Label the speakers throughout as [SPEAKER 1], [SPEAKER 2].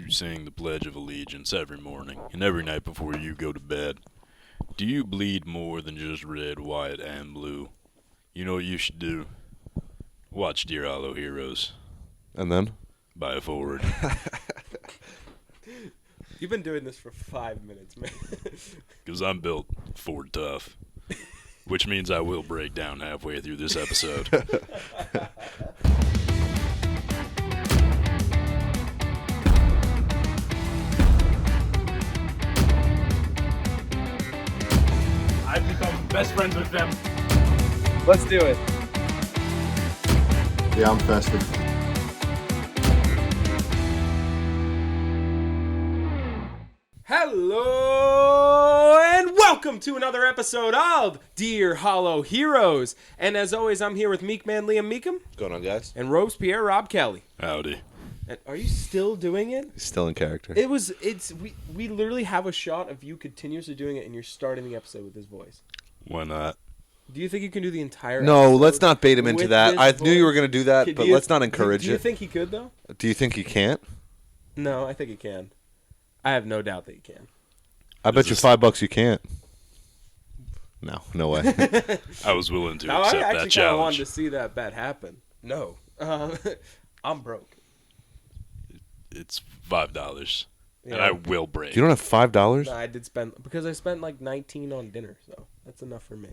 [SPEAKER 1] You sing the Pledge of Allegiance every morning and every night before you go to bed. Do you bleed more than just red, white, and blue? You know what you should do? Watch Dear Hollow Heroes.
[SPEAKER 2] And then?
[SPEAKER 1] Buy a Ford.
[SPEAKER 3] You've been doing this for 5 minutes, man.
[SPEAKER 1] Because I'm built Ford tough. Which means I will break down halfway through this episode.
[SPEAKER 4] I've become best friends with them.
[SPEAKER 3] Let's do it.
[SPEAKER 2] Yeah, I'm festive.
[SPEAKER 3] Hello and welcome to another episode of Dear Hollow Heroes. And as always, I'm here with Meek Man Liam Meekum.
[SPEAKER 2] What's going on, guys?
[SPEAKER 3] And Robespierre Rob Kelly.
[SPEAKER 1] Howdy.
[SPEAKER 3] And are you still doing it?
[SPEAKER 2] He's still in character.
[SPEAKER 3] We literally have a shot of you continuously doing it and you're starting the episode with his voice.
[SPEAKER 1] Why not?
[SPEAKER 3] Do you think you can do the entire
[SPEAKER 2] No,
[SPEAKER 3] episode
[SPEAKER 2] let's not bait him into
[SPEAKER 3] with
[SPEAKER 2] that.
[SPEAKER 3] this
[SPEAKER 2] I
[SPEAKER 3] voice?
[SPEAKER 2] knew you were going to do that,
[SPEAKER 3] Do
[SPEAKER 2] but
[SPEAKER 3] you-
[SPEAKER 2] let's not encourage
[SPEAKER 3] Do you
[SPEAKER 2] it.
[SPEAKER 3] think he could, though?
[SPEAKER 2] Do you think he can't?
[SPEAKER 3] No, I think he can. I have no doubt that he can.
[SPEAKER 2] I bet you $5 you can't. No way.
[SPEAKER 1] I was willing to
[SPEAKER 3] Now, I
[SPEAKER 1] accept
[SPEAKER 3] actually
[SPEAKER 1] that
[SPEAKER 3] kind of
[SPEAKER 1] challenge.
[SPEAKER 3] wanted to see that bet happen. No. I'm broke.
[SPEAKER 1] It's $5. And
[SPEAKER 3] Yeah.
[SPEAKER 1] I will break.
[SPEAKER 2] You don't have $5?
[SPEAKER 3] No, I did spend, because I spent like 19 on dinner, so that's enough for me.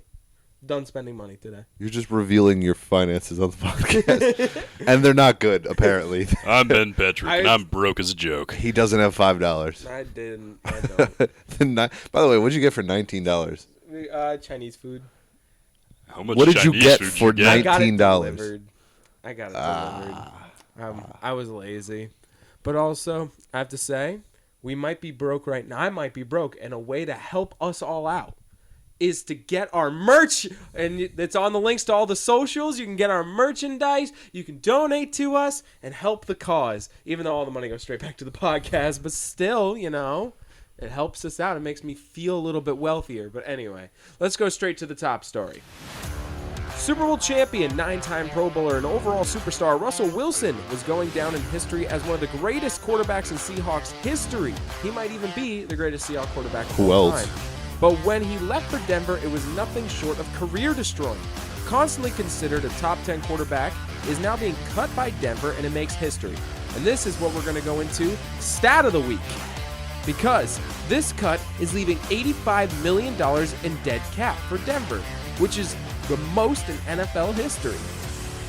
[SPEAKER 3] Done spending money today.
[SPEAKER 2] You're just revealing your finances on the podcast. And they're not good, apparently.
[SPEAKER 1] I'm Ben Petrick, and I'm broke as a joke.
[SPEAKER 2] He doesn't have $5.
[SPEAKER 3] I didn't. I don't.
[SPEAKER 2] By the way, what'd you get for $19?
[SPEAKER 3] Chinese food.
[SPEAKER 1] How much
[SPEAKER 2] What did you
[SPEAKER 1] Chinese
[SPEAKER 2] get
[SPEAKER 1] food
[SPEAKER 2] for
[SPEAKER 1] you get?
[SPEAKER 3] I got it
[SPEAKER 2] $19?
[SPEAKER 3] delivered. I got it delivered. I was lazy. But also, I have to say, we might be broke right now. I might be broke. And a way to help us all out is to get our merch. And it's on the links to all the socials. You can get our merchandise. You can donate to us and help the cause. Even though all the money goes straight back to the podcast. But still, you know, it helps us out. It makes me feel a little bit wealthier. But anyway, let's go straight to the top story. Super Bowl champion, 9-time Pro Bowler, and overall superstar Russell Wilson was going down in history as one of the greatest quarterbacks in Seahawks history. He might even be the greatest Seahawks quarterback of
[SPEAKER 2] Who
[SPEAKER 3] all
[SPEAKER 2] else?
[SPEAKER 3] time. But when he left for Denver, it was nothing short of career-destroying. Constantly considered a top 10 quarterback, is now being cut by Denver, and it makes history. And this is what we're going to go into Stat of the Week. Because this cut is leaving $85 million in dead cap for Denver, which is the most in NFL history.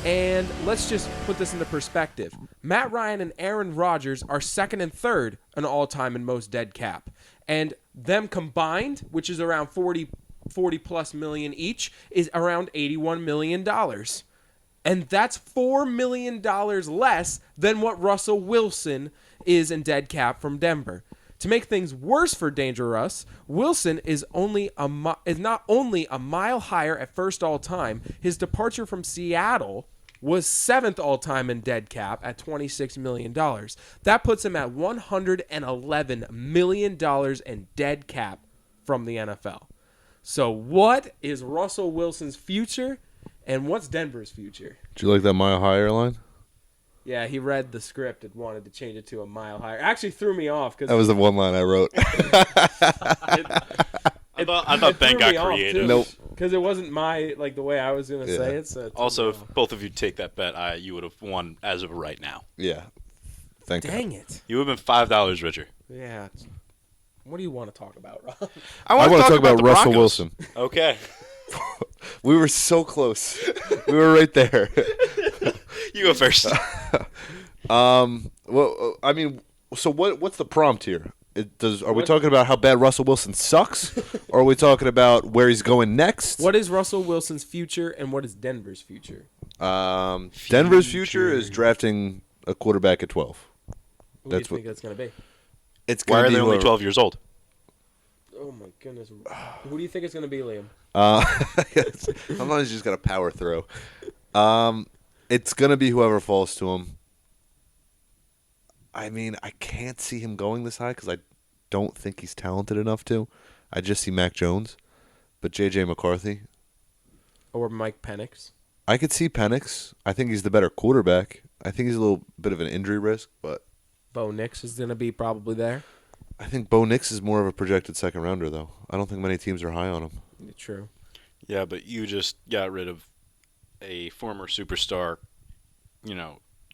[SPEAKER 3] And let's just put this into perspective. Matt Ryan and Aaron Rodgers are second and third in all-time in most dead cap. And them combined, which is around 40 plus million each, is around $81 million. And that's $4 million less than what Russell Wilson is in dead cap from Denver. To make things worse for Dangerous, Wilson is not only a mile higher at first all-time, his departure from Seattle was 7th all-time in dead cap at $26 million. That puts him at $111 million in dead cap from the NFL. So what is Russell Wilson's future, and what's Denver's future?
[SPEAKER 2] Do you like that mile higher line?
[SPEAKER 3] Yeah, he read the script and wanted to change it to a mile higher. Actually threw me off.
[SPEAKER 2] That was the one line I wrote.
[SPEAKER 4] I thought Ben got creative.
[SPEAKER 2] Nope.
[SPEAKER 3] Because it wasn't the way I was going to say it. So it threw
[SPEAKER 4] Also,
[SPEAKER 3] me
[SPEAKER 4] if
[SPEAKER 3] off.
[SPEAKER 4] both of you take that bet, you would have won as of right now.
[SPEAKER 2] Yeah. Thank
[SPEAKER 3] Dang
[SPEAKER 2] God.
[SPEAKER 3] it.
[SPEAKER 4] You would have been $5 richer.
[SPEAKER 3] Yeah. What do you want to talk about, Rob?
[SPEAKER 2] I want to talk about
[SPEAKER 4] the
[SPEAKER 2] Russell
[SPEAKER 4] Broncos.
[SPEAKER 2] Wilson.
[SPEAKER 4] Okay.
[SPEAKER 2] We were so close. We were right there.
[SPEAKER 4] You go first.
[SPEAKER 2] Well, I mean, so what's the prompt here? Are we talking about how bad Russell Wilson sucks, or are we talking about where he's going next?
[SPEAKER 3] What is Russell Wilson's future, and what is Denver's future?
[SPEAKER 2] Denver's future is drafting a quarterback at 12.
[SPEAKER 3] Who do you think that's going to be?
[SPEAKER 2] It's
[SPEAKER 4] Why
[SPEAKER 2] going
[SPEAKER 4] are
[SPEAKER 2] to be
[SPEAKER 4] they only
[SPEAKER 2] whoever-
[SPEAKER 4] 12 years old?
[SPEAKER 3] Oh, my goodness. Who do you think it's going to be, Liam?
[SPEAKER 2] Sometimes you just got to power throw. It's going to be whoever falls to him. I mean, I can't see him going this high because I don't think he's talented enough to. I just see Mac Jones. But J.J. McCarthy,
[SPEAKER 3] Or Mike Penix?
[SPEAKER 2] I could see Penix. I think he's the better quarterback. I think he's a little bit of an injury risk, but
[SPEAKER 3] Bo Nix is going to be probably there.
[SPEAKER 2] I think Bo Nix is more of a projected second rounder, though. I don't think many teams are high on him.
[SPEAKER 3] True.
[SPEAKER 4] Yeah, but you just got rid of a former superstar,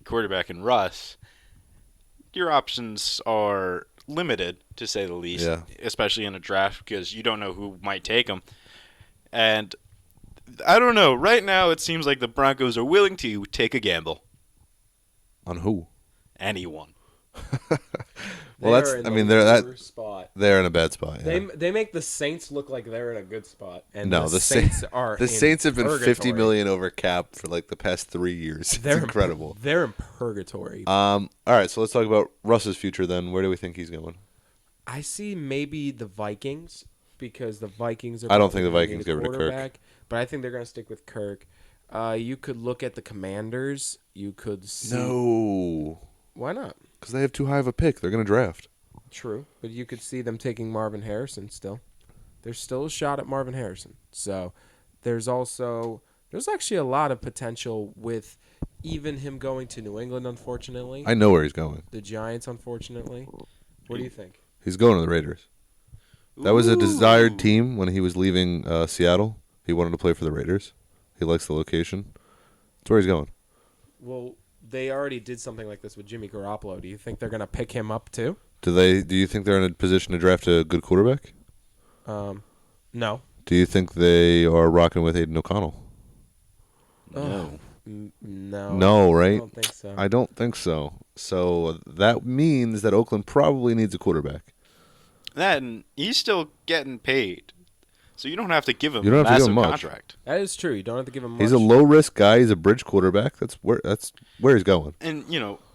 [SPEAKER 4] quarterback in Russ. Your options are limited, to say the least, especially in a draft because you don't know who might take him. And I don't know. Right now, it seems like the Broncos are willing to take a gamble.
[SPEAKER 2] On who?
[SPEAKER 4] Anyone.
[SPEAKER 2] Well, they're
[SPEAKER 3] spot.
[SPEAKER 2] They're in a bad spot. Yeah.
[SPEAKER 3] They make the Saints look like they're in a good spot, and
[SPEAKER 2] no,
[SPEAKER 3] the Saints are.
[SPEAKER 2] The Saints have been $50 million over cap for like the past 3 years. It's incredible.
[SPEAKER 3] They're in purgatory.
[SPEAKER 2] All right, so let's talk about Russ's future. Then, where do we think he's going?
[SPEAKER 3] I see maybe the Vikings because the Vikings are.
[SPEAKER 2] I don't think the Vikings get rid of Kirk,
[SPEAKER 3] but I think they're going to stick with Kirk. You could look at the Commanders. You could see.
[SPEAKER 2] No.
[SPEAKER 3] Why not?
[SPEAKER 2] Because they have too high of a pick. They're going to draft.
[SPEAKER 3] True, but you could see them taking Marvin Harrison still. There's still a shot at Marvin Harrison. So there's actually a lot of potential with even him going to New England, unfortunately.
[SPEAKER 2] I know where he's going.
[SPEAKER 3] The Giants, unfortunately. What do you think?
[SPEAKER 2] He's going to the Raiders. That was a desired team when he was leaving Seattle. He wanted to play for the Raiders. He likes the location. That's where he's going.
[SPEAKER 3] Well, they already did something like this with Jimmy Garoppolo. Do you think they're going to pick him up too?
[SPEAKER 2] Do you think they're in a position to draft a good quarterback?
[SPEAKER 3] No.
[SPEAKER 2] Do you think they are rocking with Aiden O'Connell?
[SPEAKER 3] No. No.
[SPEAKER 2] No, right?
[SPEAKER 3] I don't think so.
[SPEAKER 2] I don't think so. So that means that Oakland probably needs a quarterback.
[SPEAKER 4] Then he's still getting paid. So you don't have to give him
[SPEAKER 2] a massive
[SPEAKER 4] contract.
[SPEAKER 3] That is true. You don't have to give him much.
[SPEAKER 2] He's a low-risk guy. He's a bridge quarterback. That's where he's going.
[SPEAKER 4] And,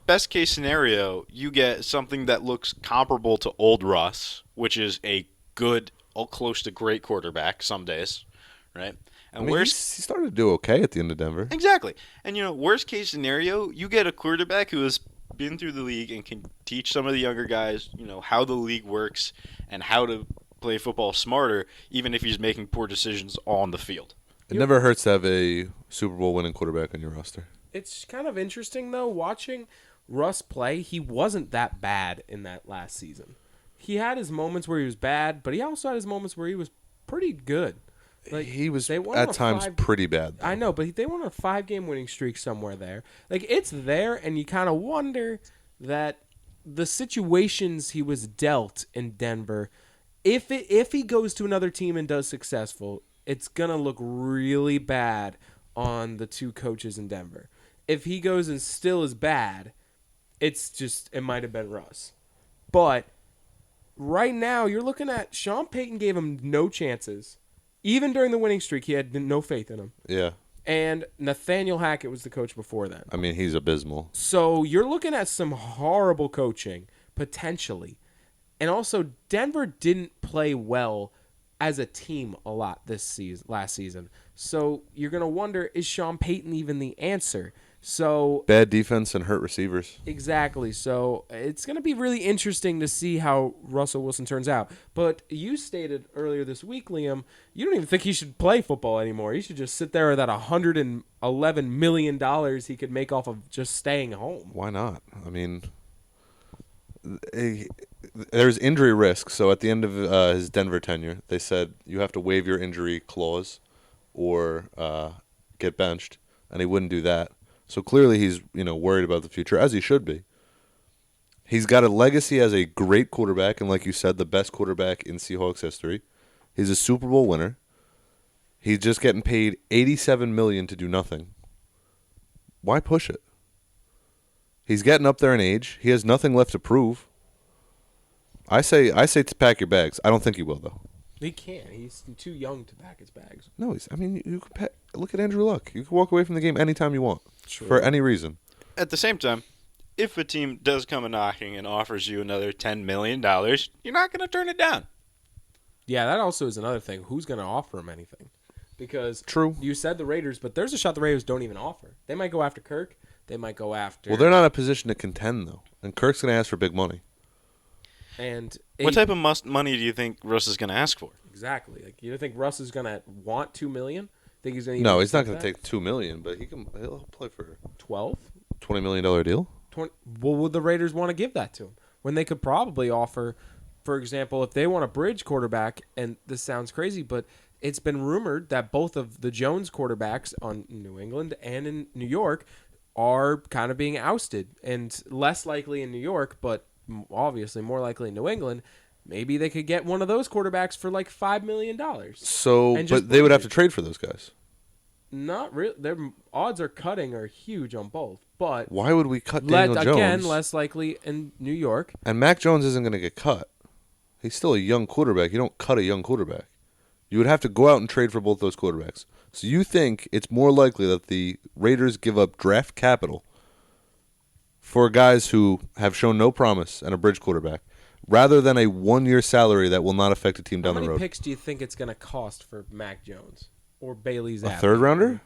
[SPEAKER 4] best case scenario, you get something that looks comparable to old Russ, which is a good, close to great quarterback some days, right? And
[SPEAKER 2] he started to do okay at the end of Denver.
[SPEAKER 4] Exactly. And, worst case scenario, you get a quarterback who has been through the league and can teach some of the younger guys, how the league works and how to play football smarter, even if he's making poor decisions on the field.
[SPEAKER 2] It never hurts to have a Super Bowl winning quarterback on your roster.
[SPEAKER 3] It's kind of interesting, though, watching Russ play. He wasn't that bad in that last season. He had his moments where he was bad, but he also had his moments where he was pretty good. Like,
[SPEAKER 2] he was at times pretty bad, though.
[SPEAKER 3] I know, but they won a 5-game winning streak somewhere there. Like, it's there, and you kind of wonder that the situations he was dealt in Denver, if he goes to another team and does successful, it's going to look really bad on the two coaches in Denver. If he goes and still is bad, it might have been Russ. But right now, you're looking at Sean Payton gave him no chances. Even during the winning streak, he had no faith in him.
[SPEAKER 2] Yeah.
[SPEAKER 3] And Nathaniel Hackett was the coach before then.
[SPEAKER 2] I mean, he's abysmal.
[SPEAKER 3] So you're looking at some horrible coaching, potentially. And also, Denver didn't play well as a team a lot last season. So you're going to wonder, is Sean Payton even the answer? So
[SPEAKER 2] bad defense and hurt receivers.
[SPEAKER 3] Exactly. So it's going to be really interesting to see how Russell Wilson turns out. But you stated earlier this week, Liam, you don't even think he should play football anymore. He should just sit there with that $111 million he could make off of just staying home.
[SPEAKER 2] Why not? I mean, there's injury risk. So at the end of his Denver tenure, they said you have to waive your injury clause or get benched, and he wouldn't do that. So clearly he's, worried about the future, as he should be. He's got a legacy as a great quarterback, and like you said, the best quarterback in Seahawks history. He's a Super Bowl winner. He's just getting paid $87 million to do nothing. Why push it? He's getting up there in age. He has nothing left to prove. I say to pack your bags. I don't think he will, though.
[SPEAKER 3] He can't. He's too young to pack his bags.
[SPEAKER 2] No, you can look at Andrew Luck. You can walk away from the game anytime you want.
[SPEAKER 3] True.
[SPEAKER 2] For any reason.
[SPEAKER 4] At the same time, if a team does come a knocking and offers you another $10 million, you're not going to turn it down.
[SPEAKER 3] Yeah, that also is another thing. Who's going to offer him anything? Because
[SPEAKER 2] True.
[SPEAKER 3] You said the Raiders, but there's a shot the Raiders don't even offer. They might go after Kirk. They might go after...
[SPEAKER 2] Well, they're not in a position to contend, though. And Kirk's going to ask for big money.
[SPEAKER 3] And
[SPEAKER 4] what type of money do you think Russ is going to ask for?
[SPEAKER 3] Exactly. Like, you don't think Russ is going to want $2 million? Think he's going to?
[SPEAKER 2] No, he's not going to take $2 million, but he'll play for
[SPEAKER 3] 12.
[SPEAKER 2] $20 million deal.
[SPEAKER 3] What would the Raiders want to give that to him when they could probably offer, for example, if they want a bridge quarterback, and this sounds crazy, but it's been rumored that both of the Jones quarterbacks on New England and in New York are kind of being ousted, and less likely in New York, but obviously more likely in New England. Maybe they could get one of those quarterbacks for like $5 million.
[SPEAKER 2] So, but they would have to trade for those guys.
[SPEAKER 3] Not really. Their odds are huge on both. But
[SPEAKER 2] why would we cut Daniel Jones?
[SPEAKER 3] Again, less likely in New York.
[SPEAKER 2] And Mac Jones isn't going to get cut. He's still a young quarterback. You don't cut a young quarterback. You would have to go out and trade for both those quarterbacks. So you think it's more likely that the Raiders give up draft capital for guys who have shown no promise and a bridge quarterback, rather than a 1-year salary that will not affect a team down the road?
[SPEAKER 3] How many picks do you think it's going to cost for Mac Jones or Bailey Zappi?
[SPEAKER 2] A third rounder?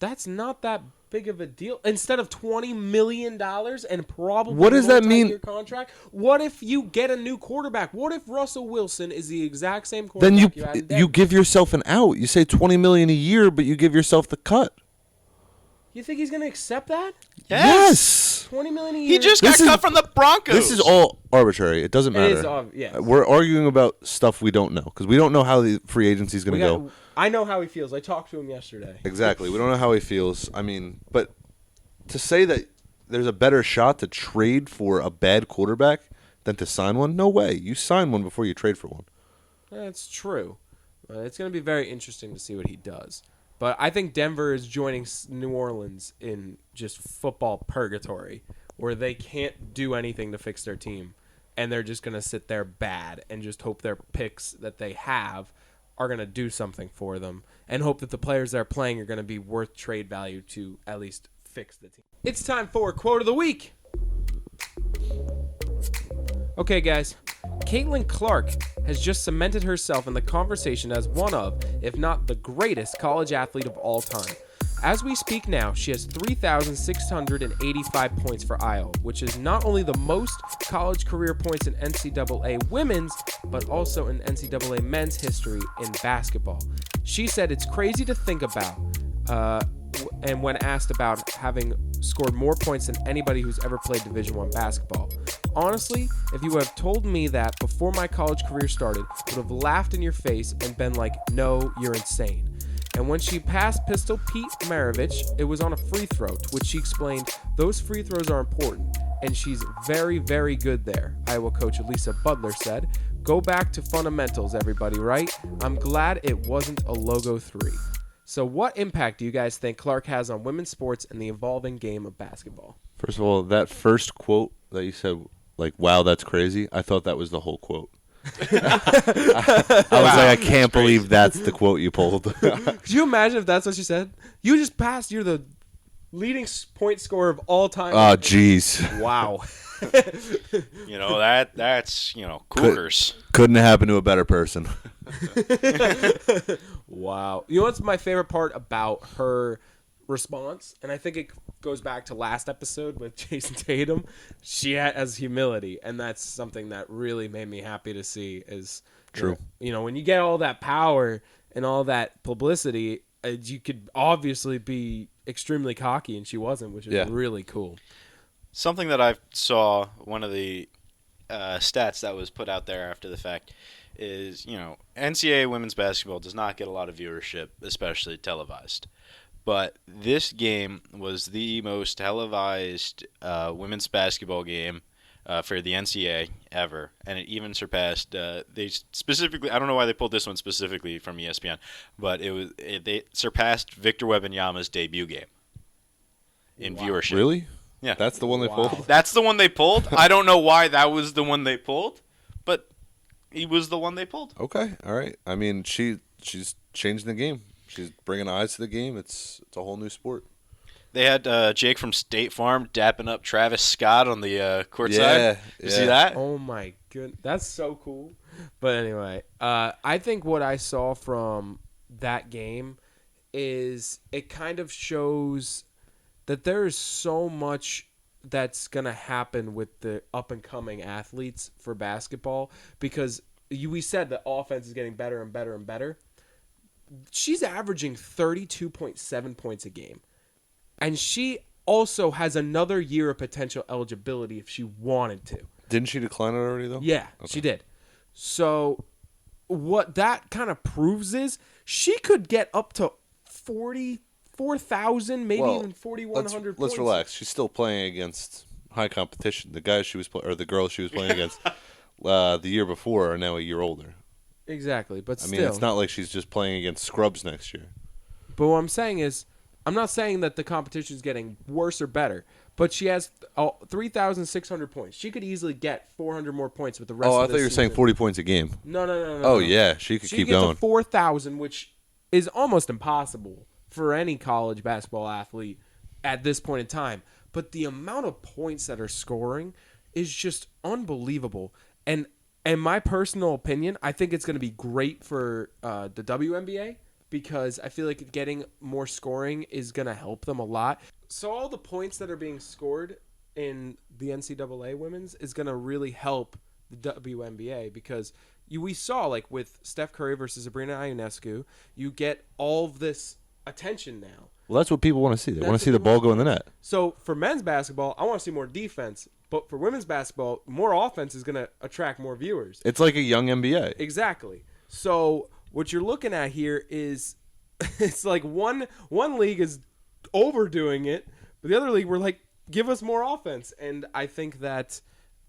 [SPEAKER 3] That's not that big of a deal. Instead of $20 million and probably
[SPEAKER 2] what does that mean?
[SPEAKER 3] Contract, what if you get a new quarterback? What if Russell Wilson is the exact same quarterback?
[SPEAKER 2] Then you give yourself an out. You say $20 million a year, but you give yourself the cut.
[SPEAKER 3] You think he's going to accept that?
[SPEAKER 2] Yes.
[SPEAKER 3] $20 million a year.
[SPEAKER 4] He just got cut from the Broncos.
[SPEAKER 2] This is all arbitrary. It doesn't matter.
[SPEAKER 3] It is, yes.
[SPEAKER 2] We're arguing about stuff we don't know because we don't know how the free agency is going to go.
[SPEAKER 3] I know how he feels. I talked to him yesterday.
[SPEAKER 2] Exactly. We don't know how he feels. I mean, but to say that there's a better shot to trade for a bad quarterback than to sign one, no way. You sign one before you trade for one.
[SPEAKER 3] That's true. It's going to be very interesting to see what he does. But I think Denver is joining New Orleans in just football purgatory, where they can't do anything to fix their team, and they're just going to sit there bad and just hope their picks that they have are going to do something for them, and hope that the players they're playing are going to be worth trade value to at least fix the team. It's time for Quote of the Week. Okay, guys. Caitlin Clark has just cemented herself in the conversation as one of, if not the greatest college athlete of all time. As we speak now, she has 3,685 points for Iowa, which is not only the most college career points in NCAA women's, but also in NCAA men's history in basketball. She said it's crazy to think about, and when asked about having scored more points than anybody who's ever played Division I basketball. Honestly, if you would have told me that before my college career started, I would have laughed in your face and been like, no, you're insane. And when she passed Pistol Pete Maravich, it was on a free throw, to which she explained, those free throws are important, and she's very, very good there. Iowa coach Lisa Butler said, go back to fundamentals, everybody, right? I'm glad it wasn't a logo 3. So what impact do you guys think Clark has on women's sports and the evolving game of basketball?
[SPEAKER 2] First of all, that first quote that you said, like, wow, that's crazy, I thought that was the whole quote. I was like, I can't believe that's the quote you pulled.
[SPEAKER 3] Could you imagine if that's what she said? You just passed. You're the leading point scorer of all time.
[SPEAKER 2] Oh, jeez.
[SPEAKER 3] Wow.
[SPEAKER 4] That's Cougars.
[SPEAKER 2] Couldn't happen to a better person.
[SPEAKER 3] Wow. You know what's my favorite part about her response? And I think it goes back to last episode with Jason Tatum. She has humility, and that's something that really made me happy to see. Is
[SPEAKER 2] true.
[SPEAKER 3] When you get all that power and all that publicity, you could obviously be extremely cocky, and she wasn't, which is really cool.
[SPEAKER 4] Something that I saw, one of the stats that was put out there after the fact is, NCAA women's basketball does not get a lot of viewership, especially televised. But this game was the most televised women's basketball game for the NCAA ever, and it even surpassed. They specifically, I don't know why they pulled this one specifically from ESPN, but they surpassed Victor Wembanyama's debut game in viewership.
[SPEAKER 2] Really?
[SPEAKER 4] Yeah,
[SPEAKER 2] that's the one they pulled.
[SPEAKER 4] That's the one they pulled. I don't know why that was the one they pulled, but he was the one they pulled.
[SPEAKER 2] Okay, all right. I mean, she's changing the game. She's bringing eyes to the game. It's a whole new sport.
[SPEAKER 4] They had Jake from State Farm dapping up Travis Scott on the court side.
[SPEAKER 2] Yeah.
[SPEAKER 4] You see that?
[SPEAKER 3] Oh, my goodness. That's so cool. But anyway, I think what I saw from that game is it kind of shows that there is so much that's going to happen with the up-and-coming athletes for basketball because we said the offense is getting better and better and better. She's averaging 32.7 points a game. And she also has another year of potential eligibility if she wanted to.
[SPEAKER 2] Didn't she decline it already, though?
[SPEAKER 3] Yeah, she did. So what that kind of proves is she could get up to 44,000, maybe even 4,100 points.
[SPEAKER 2] Let's relax. She's still playing against high competition. The guys she was or the girls she was playing against the year before are now a year older.
[SPEAKER 3] Exactly, but still.
[SPEAKER 2] I mean, it's not like she's just playing against scrubs next year.
[SPEAKER 3] But what I'm saying is, I'm not saying that the competition is getting worse or better, but she has 3,600 points. She could easily get 400 more points with the rest of the season.
[SPEAKER 2] I thought you were saying 40 points a game.
[SPEAKER 3] No.
[SPEAKER 2] Oh, yeah, she could keep going.
[SPEAKER 3] She gets to 4,000, which is almost impossible for any college basketball athlete at this point in time. But the amount of points that are scoring is just unbelievable. And in my personal opinion, I think it's going to be great for the WNBA because I feel like getting more scoring is going to help them a lot. So all the points that are being scored in the NCAA women's is going to really help the WNBA because we saw, like, with Steph Curry versus Sabrina Ionescu, you get all of this attention now.
[SPEAKER 2] Well, that's what people want to see. They want to see the ball go in the net.
[SPEAKER 3] So for men's basketball, I want to see more defense. But for women's basketball, more offense is going to attract more viewers.
[SPEAKER 2] It's like a young NBA.
[SPEAKER 3] Exactly. So what you're looking at here is it's like one league is overdoing it, but the other league we're like, give us more offense. And I think that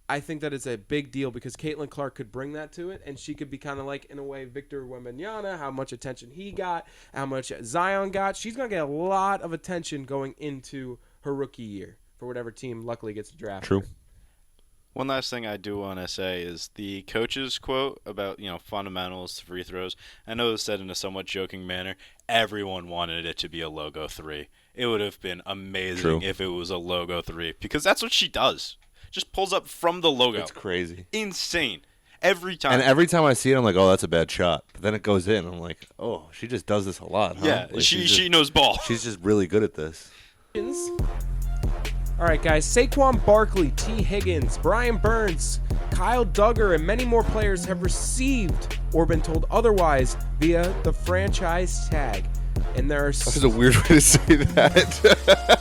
[SPEAKER 3] it's a big deal because Caitlin Clark could bring that to it, and she could be kind of like, in a way, Victor Wembanyama, how much attention he got, how much Zion got. She's going to get a lot of attention going into her rookie year for whatever team luckily gets to draft her.
[SPEAKER 2] True.
[SPEAKER 4] One last thing I do want to say is the coach's quote about, fundamentals, free throws. I know it's said in a somewhat joking manner. Everyone wanted it to be a logo 3. It would have been amazing if it was a logo 3 because that's what she does. Just pulls up from the logo.
[SPEAKER 2] It's crazy.
[SPEAKER 4] Insane. Every time.
[SPEAKER 2] And every time I see it, I'm like, oh, that's a bad shot. But then it goes in. I'm like, oh, she just does this a lot, huh?
[SPEAKER 4] Yeah,
[SPEAKER 2] Like,
[SPEAKER 4] she knows ball.
[SPEAKER 2] She's just really good at this.
[SPEAKER 3] All right, guys. Saquon Barkley, T. Higgins, Brian Burns, Kyle Duggar, and many more players have received or been told otherwise via the franchise tag. And there are...
[SPEAKER 2] That's a weird way to say that.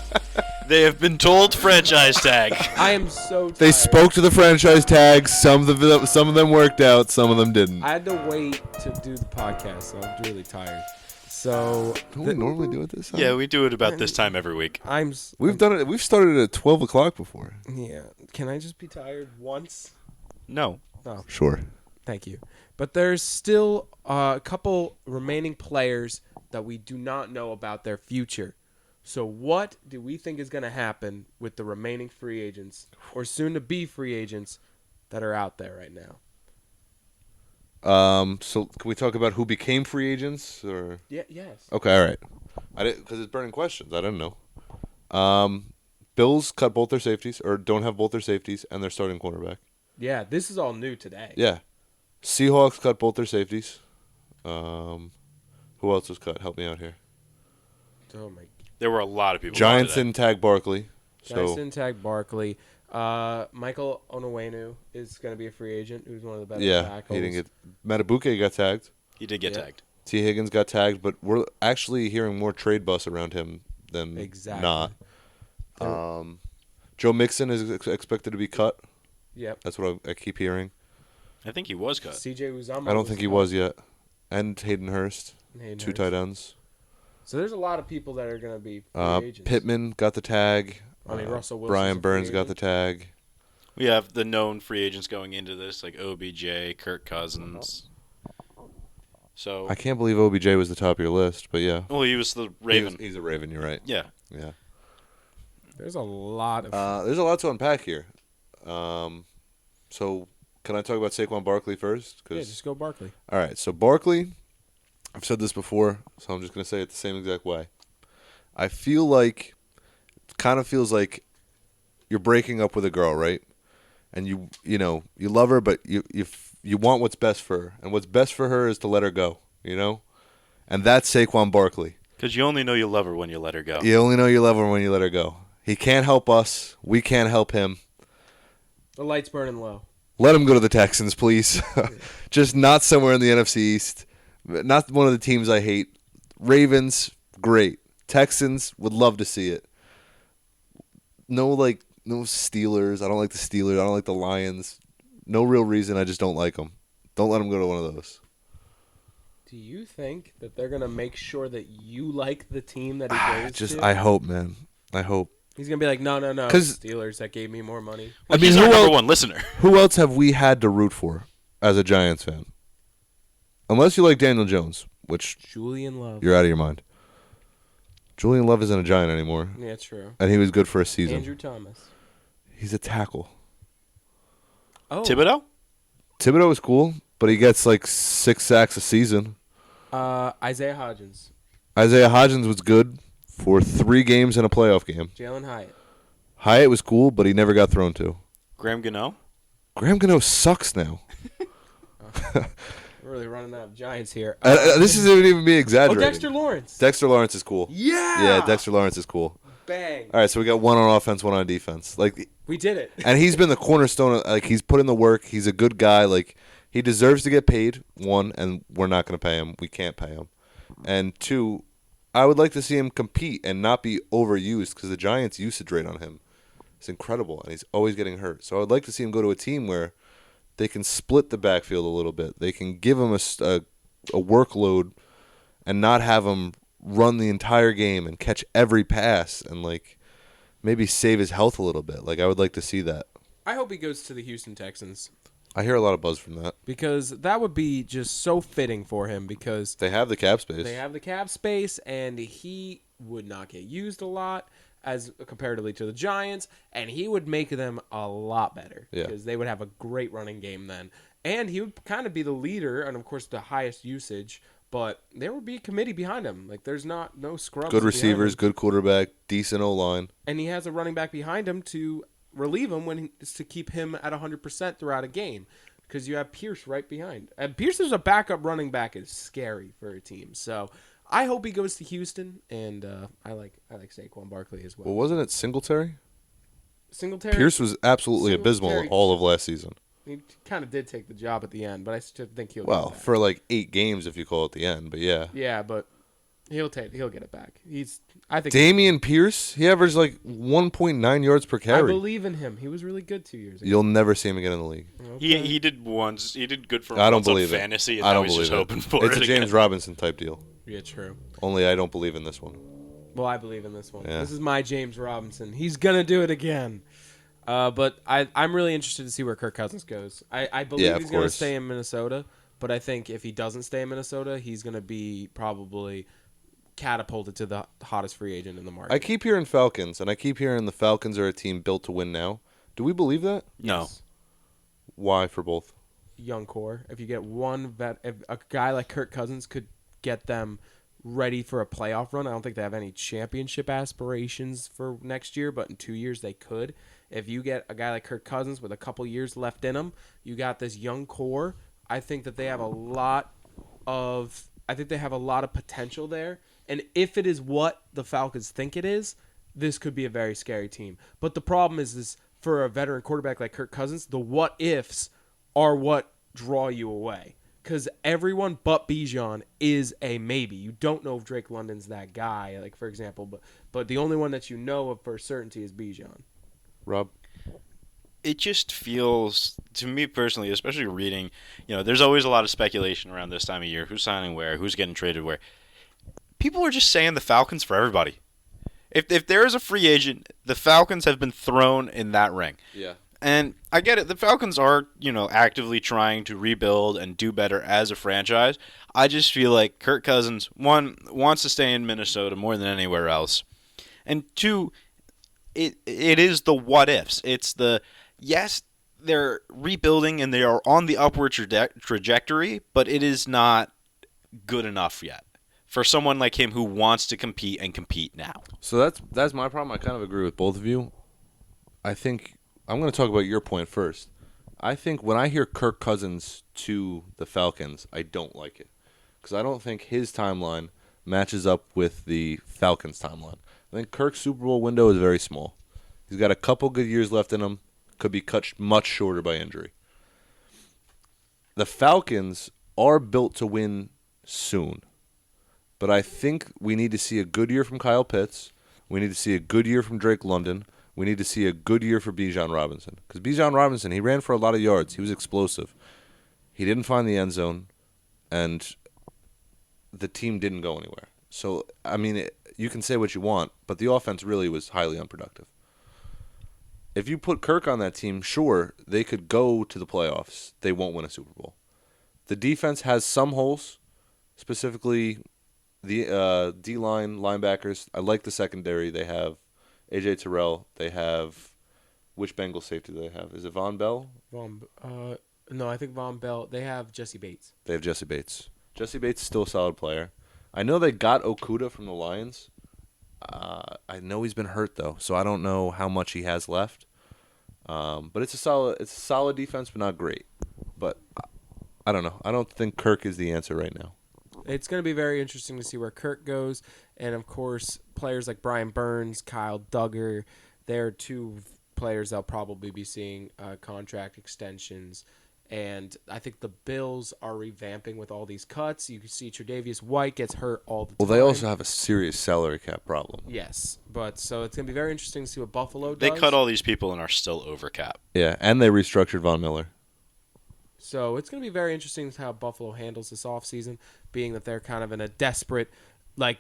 [SPEAKER 4] They have been told franchise tag.
[SPEAKER 3] I am so tired.
[SPEAKER 2] They spoke to the franchise tags. Some of them worked out. Some of them didn't.
[SPEAKER 3] I had to wait to do the podcast, so I'm really tired. So
[SPEAKER 2] Don't we normally do it this time?
[SPEAKER 4] Yeah, we do it about this time every week.
[SPEAKER 2] We've done it. We've started at 12 o'clock before.
[SPEAKER 3] Yeah. Can I just be tired once?
[SPEAKER 4] No.
[SPEAKER 3] Oh,
[SPEAKER 2] Sure.
[SPEAKER 3] thank you. But there's still a couple remaining players that we do not know about their future. So what do we think is going to happen with the remaining free agents or soon-to-be free agents that are out there right now?
[SPEAKER 2] So can we talk about who became free agents? Or
[SPEAKER 3] Yeah. Yes.
[SPEAKER 2] okay, all right. I didn't because it's burning questions. I didn't know. Bills cut both their safeties or don't have both their safeties and their starting cornerback.
[SPEAKER 3] Yeah, this is all new today.
[SPEAKER 2] Yeah. Seahawks cut both their safeties. Who else was cut? Help me out here.
[SPEAKER 3] Oh my.
[SPEAKER 4] There were a lot of people.
[SPEAKER 2] Giants didn't tag Barkley.
[SPEAKER 3] Giants didn't tag Barkley. Michael Onwenu is going to be a free agent. Who's one of the better tackles.
[SPEAKER 2] He didn't get. Matabuke got tagged.
[SPEAKER 4] He did get tagged.
[SPEAKER 2] T. Higgins got tagged, but we're actually hearing more trade buzz around him than not. Joe Mixon is expected to be cut.
[SPEAKER 3] Yep.
[SPEAKER 2] That's what I keep hearing.
[SPEAKER 4] I think he was cut.
[SPEAKER 3] CJ Uzomah.
[SPEAKER 2] I don't think he was yet. And Hayden Hurst. Two tight ends.
[SPEAKER 3] So there's a lot of people that are going to be free agents.
[SPEAKER 2] Pittman got the tag.
[SPEAKER 3] I mean, Russell Wilson's
[SPEAKER 2] Brian
[SPEAKER 3] a free
[SPEAKER 2] Burns
[SPEAKER 3] agent.
[SPEAKER 2] got the tag.
[SPEAKER 4] We have the known free agents going into this, like OBJ, Kirk Cousins. So
[SPEAKER 2] I can't believe OBJ was the top of your list, but yeah.
[SPEAKER 4] Well, he was the Raven.
[SPEAKER 2] He's a Raven, you're right.
[SPEAKER 4] Yeah.
[SPEAKER 2] Yeah.
[SPEAKER 3] There's a lot of...
[SPEAKER 2] there's a lot to unpack here. So can I talk about Saquon Barkley first?
[SPEAKER 3] Yeah, just go Barkley.
[SPEAKER 2] All right, so Barkley, I've said this before, so I'm just going to say it the same exact way. I feel like, kind of feels like you're breaking up with a girl, right? And you love her, but you want what's best for her. And what's best for her is to let her go, And that's Saquon Barkley.
[SPEAKER 4] Because you only know you love her when you let her go.
[SPEAKER 2] You only know you love her when you let her go. He can't help us. We can't help him.
[SPEAKER 3] The light's burning low.
[SPEAKER 2] Let him go to the Texans, please. Just not somewhere in the NFC East. Not one of the teams I hate. Ravens, great. Texans, would love to see it. no Steelers. I don't like the Steelers. I don't like the Lions. No real reason. I just don't like them. Don't let him go to one of those.
[SPEAKER 3] Do you think that they're going to make sure that you like the team that he goes to?
[SPEAKER 2] I hope, man. I hope.
[SPEAKER 3] He's going to be like, no,
[SPEAKER 2] 'Cause-
[SPEAKER 3] Steelers that gave me more money.
[SPEAKER 4] Well,
[SPEAKER 2] I mean,
[SPEAKER 4] he's
[SPEAKER 2] who
[SPEAKER 4] our number
[SPEAKER 2] else-
[SPEAKER 4] one listener.
[SPEAKER 2] Who else have we had to root for as a Giants fan? Unless you like Daniel Jones, which
[SPEAKER 3] Julian Love.
[SPEAKER 2] you're out of your mind. Julian Love isn't a Giant anymore,
[SPEAKER 3] Yeah, true.
[SPEAKER 2] and he was good for a season.
[SPEAKER 3] Andrew Thomas.
[SPEAKER 2] He's a tackle.
[SPEAKER 3] Oh.
[SPEAKER 4] Thibodeau?
[SPEAKER 2] Thibodeau is cool, but he gets like 6 sacks a season.
[SPEAKER 3] Isaiah Hodgins.
[SPEAKER 2] Isaiah Hodgins was good for 3 games in a playoff game.
[SPEAKER 3] Jalen Hyatt.
[SPEAKER 2] Hyatt was cool, but he never got thrown to.
[SPEAKER 4] Graham Gano?
[SPEAKER 2] Graham Gano sucks now.
[SPEAKER 3] We're really running out of Giants here.
[SPEAKER 2] This isn't even me exaggerating.
[SPEAKER 3] Dexter Lawrence.
[SPEAKER 2] Dexter Lawrence is cool.
[SPEAKER 3] Yeah.
[SPEAKER 2] Yeah, Dexter Lawrence is cool.
[SPEAKER 3] Bang.
[SPEAKER 2] All right, so we got one on offense, one on defense. Like,
[SPEAKER 3] We did it.
[SPEAKER 2] and he's been the cornerstone. Like, he's put in the work. He's a good guy. Like, he deserves to get paid. 1, and we're not going to pay him. We can't pay him. And 2, I would like to see him compete and not be overused because the Giants' usage rate on him is incredible, and he's always getting hurt. So I would like to see him go to a team where they can split the backfield a little bit. They can give him a workload and not have him run the entire game and catch every pass and, like, maybe save his health a little bit. Like, I would like to see that.
[SPEAKER 3] I hope he goes to the Houston Texans
[SPEAKER 2] I hear a lot of buzz from that.
[SPEAKER 3] because that would be just so fitting for him because
[SPEAKER 2] They have the cap space.
[SPEAKER 3] they have the cap space and he would not get used a lot as comparatively to the Giants, and he would make them a lot better because they would have a great running game then. And he would kind of be the leader and, of course, the highest usage, but there would be a committee behind him. Like, there's no scrubs.
[SPEAKER 2] Good
[SPEAKER 3] behind
[SPEAKER 2] receivers,
[SPEAKER 3] him.
[SPEAKER 2] good quarterback, decent O-line.
[SPEAKER 3] And he has a running back behind him to relieve him to keep him at 100% throughout a game because you have Pierce right behind. And Pierce as a backup running back is scary for a team. So I hope he goes to Houston, and I like Saquon Barkley as well.
[SPEAKER 2] Well, wasn't it Singletary?
[SPEAKER 3] Singletary.
[SPEAKER 2] Pierce was absolutely abysmal
[SPEAKER 3] Singletary-
[SPEAKER 2] all of last season.
[SPEAKER 3] He kind of did take the job at the end, but I still think he'll.
[SPEAKER 2] Well,
[SPEAKER 3] get it back.
[SPEAKER 2] for like 8 games if you call it the end, but yeah.
[SPEAKER 3] Yeah, but he'll get it back. I think
[SPEAKER 2] Damian Pierce, he averaged like 1.9 yards per
[SPEAKER 3] I
[SPEAKER 2] carry.
[SPEAKER 3] believe in him. He was really good 2 years ago.
[SPEAKER 2] You'll never see him again in the league.
[SPEAKER 3] Okay.
[SPEAKER 4] He did once. He did good for
[SPEAKER 2] I don't
[SPEAKER 4] once on
[SPEAKER 2] believe it.
[SPEAKER 4] fantasy, and
[SPEAKER 2] I
[SPEAKER 4] now
[SPEAKER 2] don't
[SPEAKER 4] he's
[SPEAKER 2] believe
[SPEAKER 4] just
[SPEAKER 2] it.
[SPEAKER 4] hoping for
[SPEAKER 2] It's
[SPEAKER 4] it
[SPEAKER 2] a James
[SPEAKER 4] again.
[SPEAKER 2] Robinson type deal.
[SPEAKER 3] Yeah, true.
[SPEAKER 2] Only I don't believe in this one.
[SPEAKER 3] Well, I believe in this one.
[SPEAKER 2] Yeah.
[SPEAKER 3] This is my James Robinson. He's gonna do it again. But I'm really interested to see where Kirk Cousins goes. I believe
[SPEAKER 2] Yeah, of
[SPEAKER 3] he's gonna
[SPEAKER 2] course.
[SPEAKER 3] stay in Minnesota, but I think if he doesn't stay in Minnesota, he's gonna be probably catapulted to the hottest free agent in the market.
[SPEAKER 2] I keep hearing Falcons, and I keep hearing the Falcons are a team built to win now. Do we believe that?
[SPEAKER 4] No.
[SPEAKER 3] Yes.
[SPEAKER 2] Why for both?
[SPEAKER 3] Young core. If you get one if a guy like Kirk Cousins could get them ready for a playoff run, I don't think they have any championship aspirations for next year, but in 2 years they could. If you get a guy like Kirk Cousins with a couple years left in him, you got this young core. I think that they have a lot of potential there. And if it is what the Falcons think it is, this could be a very scary team. But the problem is for a veteran quarterback like Kirk Cousins, the what ifs are what draw you away. Because everyone but Bijan is a maybe. You don't know if Drake London's that guy, like for example, but the only one that you know of for certainty is Bijan.
[SPEAKER 2] Rob?
[SPEAKER 4] It just feels, to me personally, especially reading, there's always a lot of speculation around this time of year. Who's signing where? Who's getting traded where? People are just saying the Falcons for everybody. If there is a free agent, the Falcons have been thrown in that ring.
[SPEAKER 2] Yeah.
[SPEAKER 4] And I get it. The Falcons are, actively trying to rebuild and do better as a franchise. I just feel like Kirk Cousins, 1, wants to stay in Minnesota more than anywhere else. And 2, it is the what ifs. It's the, yes, they're rebuilding and they are on the upward trajectory, but it is not good enough yet for someone like him who wants to compete and compete now.
[SPEAKER 2] So that's my problem. I kind of agree with both of you. I think I'm going to talk about your point first. I think when I hear Kirk Cousins to the Falcons, I don't like it because I don't think his timeline matches up with the Falcons' timeline. I think Kirk's Super Bowl window is very small. He's got a couple good years left in him. Could be cut much shorter by injury. The Falcons are built to win soon. But I think we need to see a good year from Kyle Pitts. We need to see a good year from Drake London. we need to see a good year for Bijan Robinson. Because Bijan Robinson, he ran for a lot of yards. He was explosive. He didn't find the end zone, and the team didn't go anywhere. So, I mean, you can say what you want, but the offense really was highly unproductive. If you put Kirk on that team, sure, they could go to the playoffs. They won't win a Super Bowl. The defense has some holes, specifically the D-line linebackers. I like the secondary. They have A.J. Terrell. They have – which Bengal safety do they have? Is it Von Bell?
[SPEAKER 3] No, I think Von Bell. They have Jesse Bates.
[SPEAKER 2] They have Jesse Bates. Jesse Bates is still a solid player. I know they got Okudah from the Lions. I know he's been hurt though, so I don't know how much he has left. But it's a solid defense, but not great. But I don't know. I don't think Kirk is the answer right now.
[SPEAKER 3] It's going to be very interesting to see where Kirk goes, and of course, players like Brian Burns, Kyle Duggar, they're two players that'll probably be seeing contract extensions. And I think the Bills are revamping with all these cuts. You can see Tre'Davious White gets hurt all the time.
[SPEAKER 2] Well, they also have a serious salary cap problem.
[SPEAKER 3] Yes, but so it's going to be very interesting to see what Buffalo does.
[SPEAKER 4] They cut all these people and are still over cap.
[SPEAKER 2] Yeah, and they restructured Von Miller.
[SPEAKER 3] So it's going to be very interesting how Buffalo handles this offseason, being that they're kind of in a desperate, like,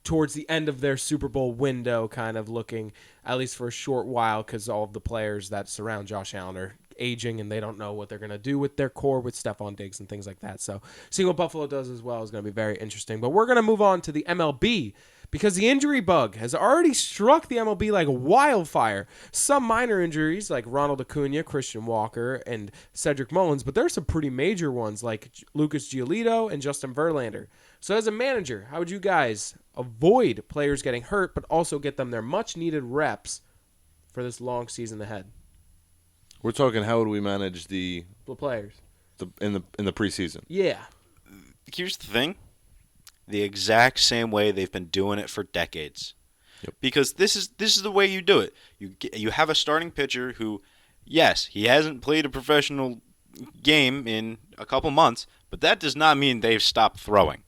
[SPEAKER 3] towards the end of their Super Bowl window, kind of looking, at least for a short while, because all of the players that surround Josh Allen are aging and they don't know what they're going to do with their core with Stephon Diggs and things like that. So seeing what Buffalo does as well is going to be very interesting. But we're going to move on to the MLB because the injury bug has already struck the MLB like wildfire. Some minor injuries like Ronald Acuna, Christian Walker, and Cedric Mullins, but there are some pretty major ones like Lucas Giolito and Justin Verlander. So as a manager, how would you guys avoid players getting hurt but also get them their much-needed reps for this long season ahead?
[SPEAKER 2] We're talking how would we manage the
[SPEAKER 3] players
[SPEAKER 2] in the preseason?
[SPEAKER 3] Yeah.
[SPEAKER 4] Here's the thing. The exact same way they've been doing it for decades.
[SPEAKER 2] Yep.
[SPEAKER 4] Because this is the way you do it. You have a starting pitcher who, yes, he hasn't played a professional game in a couple months, but that does not mean they've stopped throwing.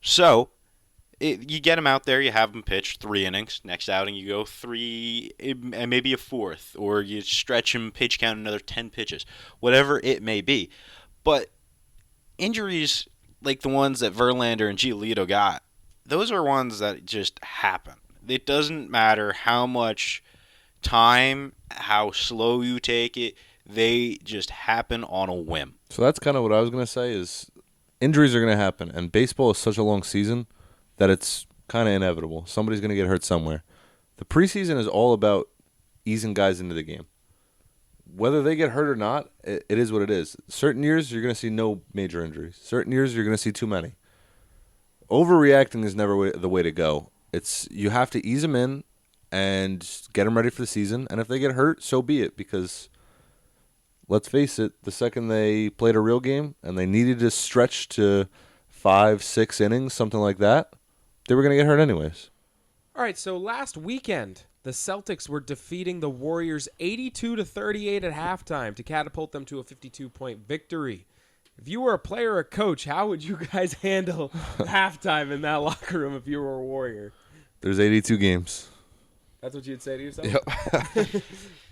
[SPEAKER 4] So you get him out there, you have him pitch 3 innings. Next outing, you go 3 and maybe a 4th, or you stretch him, pitch count another 10 pitches, whatever it may be. But injuries like the ones that Verlander and Giolito got, those are ones that just happen. It doesn't matter how much time, how slow you take it, they just happen on a whim.
[SPEAKER 2] So that's kind of what I was going to say is injuries are going to happen, and baseball is such a long season that it's kind of inevitable. Somebody's going to get hurt somewhere. The preseason is all about easing guys into the game. Whether they get hurt or not, it is what it is. Certain years, you're going to see no major injuries. Certain years, you're going to see too many. Overreacting is never the way to go. You have to ease them in and get them ready for the season. And if they get hurt, so be it. Because let's face it, the second they played a real game and they needed to stretch to 5-6 innings, something like that, they were going to get hurt anyways.
[SPEAKER 3] All right, so last weekend, the Celtics were defeating the Warriors 82-38 at halftime to catapult them to a 52-point victory. If you were a player or coach, how would you guys handle halftime in that locker room if you were a Warrior?
[SPEAKER 2] There's 82 games.
[SPEAKER 3] That's what you'd say to yourself?
[SPEAKER 2] Yep.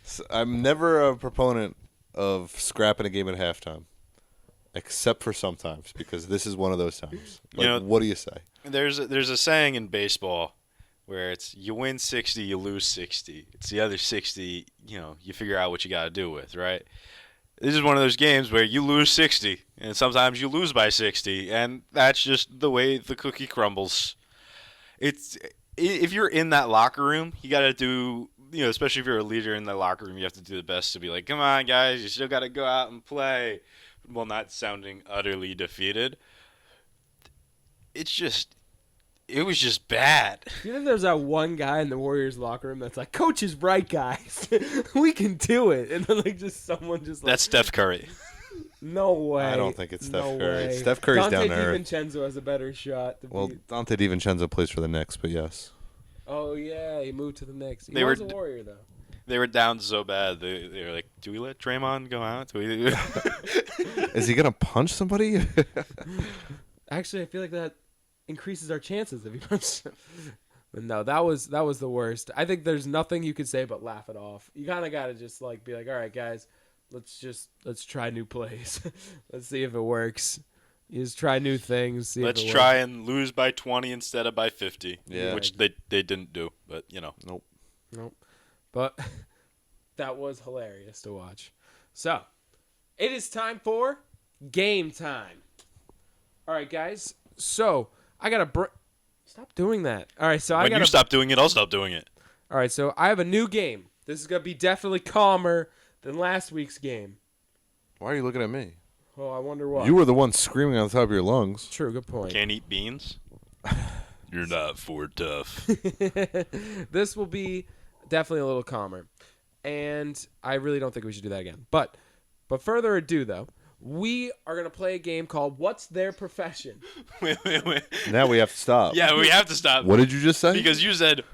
[SPEAKER 2] So I'm never a proponent of scrapping a game at halftime, except for sometimes, because this is one of those times. Like, what do you say?
[SPEAKER 4] There's a saying in baseball where it's you win 60, you lose 60. It's the other 60, you figure out what you got to do with, right? This is one of those games where you lose 60, and sometimes you lose by 60, and that's just the way the cookie crumbles. If you're in that locker room, you got to do, especially if you're a leader in the locker room, you have to do the best to be like, come on, guys, you still got to go out and play, while not sounding utterly defeated. It was just bad.
[SPEAKER 3] You think there's that one guy in the Warriors locker room that's like, Coach is right, guys. We can do it. And then just someone just like...
[SPEAKER 4] That's Steph Curry.
[SPEAKER 3] No way.
[SPEAKER 2] I don't think it's Steph Curry.
[SPEAKER 3] Way.
[SPEAKER 2] Steph Curry's
[SPEAKER 3] Dante
[SPEAKER 2] down there.
[SPEAKER 3] Dante DiVincenzo has a better shot.
[SPEAKER 2] Dante DiVincenzo plays for the Knicks, but yes.
[SPEAKER 3] Oh, yeah. He moved to the Knicks. He was a Warrior, though.
[SPEAKER 4] They were down so bad. They were like, do we let Draymond go out?
[SPEAKER 2] Is he going to punch somebody?
[SPEAKER 3] Actually, I feel like that increases our chances if he punches him. But no, that was the worst. I think there's nothing you could say but laugh it off. You kind of got to just like be like, all right, guys, let's try new plays. Let's see if it works. You just try new things. See
[SPEAKER 4] Let's
[SPEAKER 3] if it
[SPEAKER 4] try
[SPEAKER 3] works.
[SPEAKER 4] and lose by 20 instead of by 50.
[SPEAKER 2] Yeah.
[SPEAKER 4] Which they didn't do, but
[SPEAKER 2] Nope.
[SPEAKER 3] But that was hilarious to watch. So, it is time for game time. All right, guys. So, I got to stop doing that. All right, so
[SPEAKER 4] When you stop doing it, I'll stop doing it.
[SPEAKER 3] All right, so I have a new game. This is going to be definitely calmer than last week's game.
[SPEAKER 2] Why are you looking at me?
[SPEAKER 3] Oh, I wonder why.
[SPEAKER 2] You were the one screaming on the top of your lungs.
[SPEAKER 3] True, good point.
[SPEAKER 4] Can't eat beans?
[SPEAKER 1] You're not for tough.
[SPEAKER 3] This will be definitely a little calmer. And I really don't think we should do that again. But further ado, though, we are going to play a game called What's Their Profession?
[SPEAKER 4] Wait.
[SPEAKER 2] Now we have to stop.
[SPEAKER 4] Yeah, we have to stop.
[SPEAKER 2] What did you just say?
[SPEAKER 4] Because you said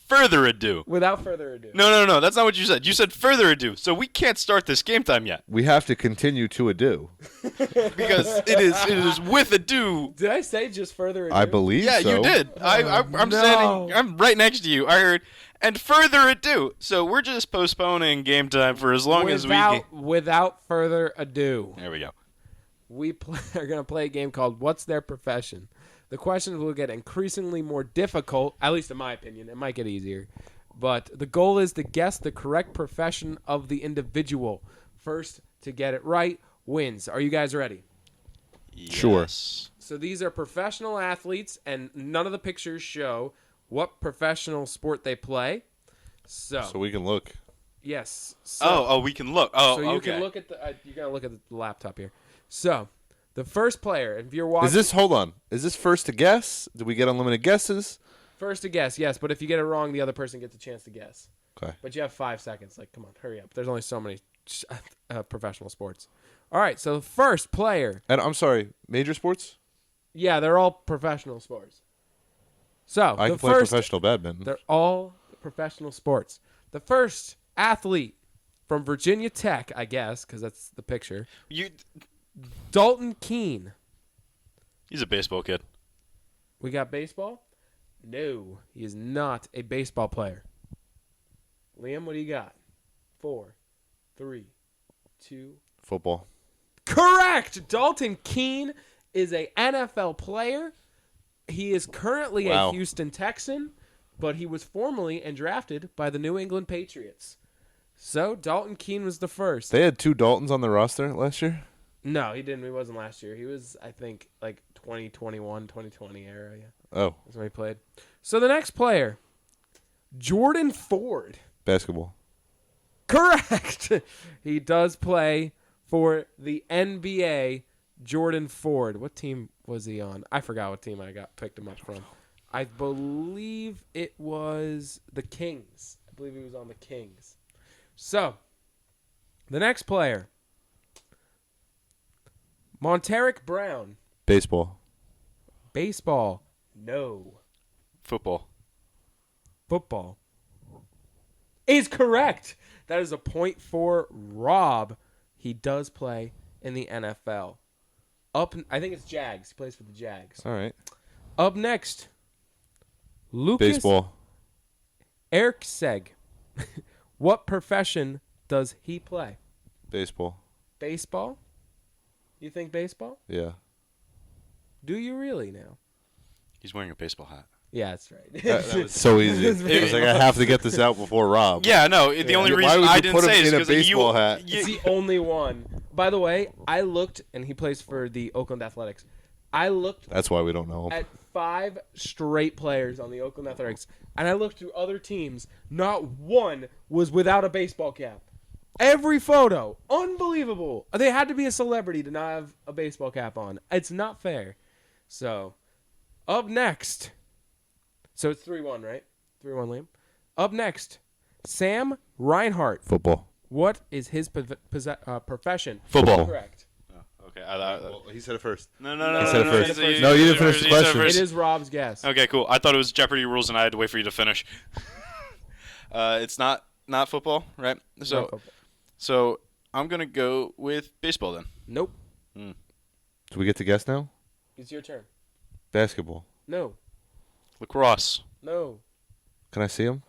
[SPEAKER 4] further ado.
[SPEAKER 3] Without further ado.
[SPEAKER 4] No, that's not what you said. You said further ado. So we can't start this game time yet.
[SPEAKER 2] We have to continue to ado.
[SPEAKER 4] Because it is with ado.
[SPEAKER 3] Did I say just further ado?
[SPEAKER 2] I believe
[SPEAKER 4] Yeah,
[SPEAKER 2] so.
[SPEAKER 4] you did. I'm
[SPEAKER 3] no.
[SPEAKER 4] standing. I'm right next to you. I heard. And further ado. So we're just postponing game time for as long as we can.
[SPEAKER 3] Without further ado.
[SPEAKER 4] There we go.
[SPEAKER 3] We are going to play a game called What's Their Profession? The questions will get increasingly more difficult, at least in my opinion. It might get easier. But the goal is to guess the correct profession of the individual. First to get it right wins. Are you guys ready?
[SPEAKER 2] Sure.
[SPEAKER 4] Yes.
[SPEAKER 3] So these are professional athletes, and none of the pictures show what professional sport they play.
[SPEAKER 2] So we can look.
[SPEAKER 3] Yes. So,
[SPEAKER 4] Oh, we can look. Oh,
[SPEAKER 3] so you
[SPEAKER 4] okay.
[SPEAKER 3] can look at the. You gotta look at the laptop here. So, the first player, if you're watching,
[SPEAKER 2] Hold on. Is this first to guess? Do we get unlimited guesses?
[SPEAKER 3] first to guess, yes. But if you get it wrong, the other person gets a chance to guess.
[SPEAKER 2] Okay.
[SPEAKER 3] But you have 5 seconds. Like, come on, hurry up. There's only so many professional sports. All right. So the first player.
[SPEAKER 2] And I'm sorry, major sports?
[SPEAKER 3] Yeah, they're all professional sports. So
[SPEAKER 2] I
[SPEAKER 3] the
[SPEAKER 2] can play
[SPEAKER 3] first,
[SPEAKER 2] professional badminton.
[SPEAKER 3] they're all professional sports. The first athlete from Virginia Tech, I guess, because that's the picture. Dalton Keene.
[SPEAKER 4] He's a baseball kid.
[SPEAKER 3] We got baseball? No, he is not a baseball player. Liam, what do you got? 4, 3, 2.
[SPEAKER 2] Football.
[SPEAKER 3] Correct! Dalton Keene is a NFL player. He is currently a
[SPEAKER 2] Wow.
[SPEAKER 3] Houston Texan, but he was formerly and drafted by the New England Patriots. So, Dalton Keene was the first.
[SPEAKER 2] They had 2 Daltons on the roster last year?
[SPEAKER 3] No, he didn't. He wasn't last year. He was, I think, like 2021, 2020 era. Yeah,
[SPEAKER 2] Oh,
[SPEAKER 3] that's when he played. So, the next player, Jordan Ford.
[SPEAKER 2] basketball.
[SPEAKER 3] Correct! He does play for the NBA. Jordan Ford. What team was he on? I forgot what team I picked him up from. I believe it was the Kings. I believe he was on the Kings. So, the next player, Monteric Brown.
[SPEAKER 2] Baseball.
[SPEAKER 3] Baseball. No.
[SPEAKER 4] Football.
[SPEAKER 3] Football. Is correct. That is a point for Rob. He does play in the NFL. I think it's Jags. He plays for the Jags.
[SPEAKER 2] All right.
[SPEAKER 3] Up next, Lucas
[SPEAKER 2] Baseball.
[SPEAKER 3] Erkseg. What profession does he play?
[SPEAKER 2] Baseball.
[SPEAKER 3] Baseball? You think baseball?
[SPEAKER 2] Yeah.
[SPEAKER 3] Do you really now?
[SPEAKER 4] He's wearing a baseball hat.
[SPEAKER 3] Yeah, that's right.
[SPEAKER 2] That was so easy. I was like, I have to get this out before Rob.
[SPEAKER 4] Yeah, no. The only
[SPEAKER 2] Why
[SPEAKER 4] reason
[SPEAKER 2] would you
[SPEAKER 4] I didn't
[SPEAKER 2] put him
[SPEAKER 4] say is
[SPEAKER 2] in a
[SPEAKER 4] because
[SPEAKER 2] baseball hat?
[SPEAKER 3] It's the only one. By the way, I looked, and he plays for the Oakland Athletics. I looked
[SPEAKER 2] That's why we don't know him.
[SPEAKER 3] at 5 straight players on the Oakland Athletics, and I looked through other teams. Not one was without a baseball cap. Every photo, unbelievable. They had to be a celebrity to not have a baseball cap on. It's not fair. So, up next. So it's 3-1, right? 3-1, Liam. Up next, Sam Reinhart.
[SPEAKER 2] Football.
[SPEAKER 3] What is his profession?
[SPEAKER 2] Football.
[SPEAKER 3] Correct.
[SPEAKER 4] Okay.
[SPEAKER 2] Well, he said it first.
[SPEAKER 4] No.
[SPEAKER 2] He said it
[SPEAKER 3] no,
[SPEAKER 2] first.
[SPEAKER 3] no, no,
[SPEAKER 2] No, you didn't finish the
[SPEAKER 4] You said it
[SPEAKER 2] question.
[SPEAKER 4] first.
[SPEAKER 3] It is Rob's guess.
[SPEAKER 4] Okay, cool. I thought it was Jeopardy rules, and I had to wait for you to finish. It's not football, right?
[SPEAKER 3] No football.
[SPEAKER 4] So I'm gonna go with baseball then.
[SPEAKER 3] Nope.
[SPEAKER 2] Do we get to guess now?
[SPEAKER 3] It's your turn.
[SPEAKER 2] Basketball.
[SPEAKER 3] No.
[SPEAKER 4] Lacrosse.
[SPEAKER 3] No.
[SPEAKER 2] Can I see him?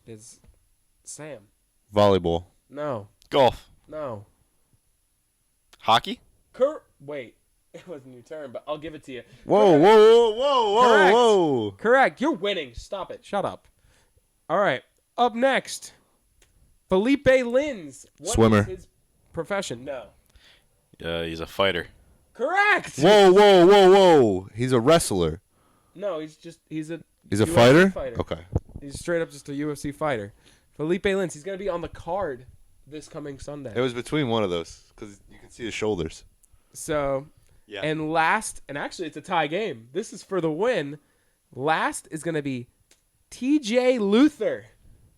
[SPEAKER 3] Is Sam.
[SPEAKER 2] Volleyball.
[SPEAKER 3] No.
[SPEAKER 4] Golf.
[SPEAKER 3] No.
[SPEAKER 4] Hockey?
[SPEAKER 3] Wait. It wasn't your turn, but I'll give it to you.
[SPEAKER 2] Whoa, whoa, whoa, whoa,
[SPEAKER 3] Correct.
[SPEAKER 2] whoa.
[SPEAKER 3] Correct. You're winning. Stop it. Shut up. All right. Up next, Felipe Lins. What
[SPEAKER 2] Swimmer.
[SPEAKER 3] is his profession? No.
[SPEAKER 4] He's a fighter.
[SPEAKER 3] Correct.
[SPEAKER 2] Whoa, whoa, whoa, whoa. He's a wrestler.
[SPEAKER 3] No, he's a
[SPEAKER 2] He's a
[SPEAKER 3] UFC
[SPEAKER 2] fighter? Okay.
[SPEAKER 3] He's straight up just a UFC fighter. Felipe Lins. He's going to be on the card this coming Sunday.
[SPEAKER 2] It was between one of those because you can see his shoulders.
[SPEAKER 3] So,
[SPEAKER 4] Yeah.
[SPEAKER 3] and last, and actually it's a tie game. This is for the win. Last is going to be TJ Luther.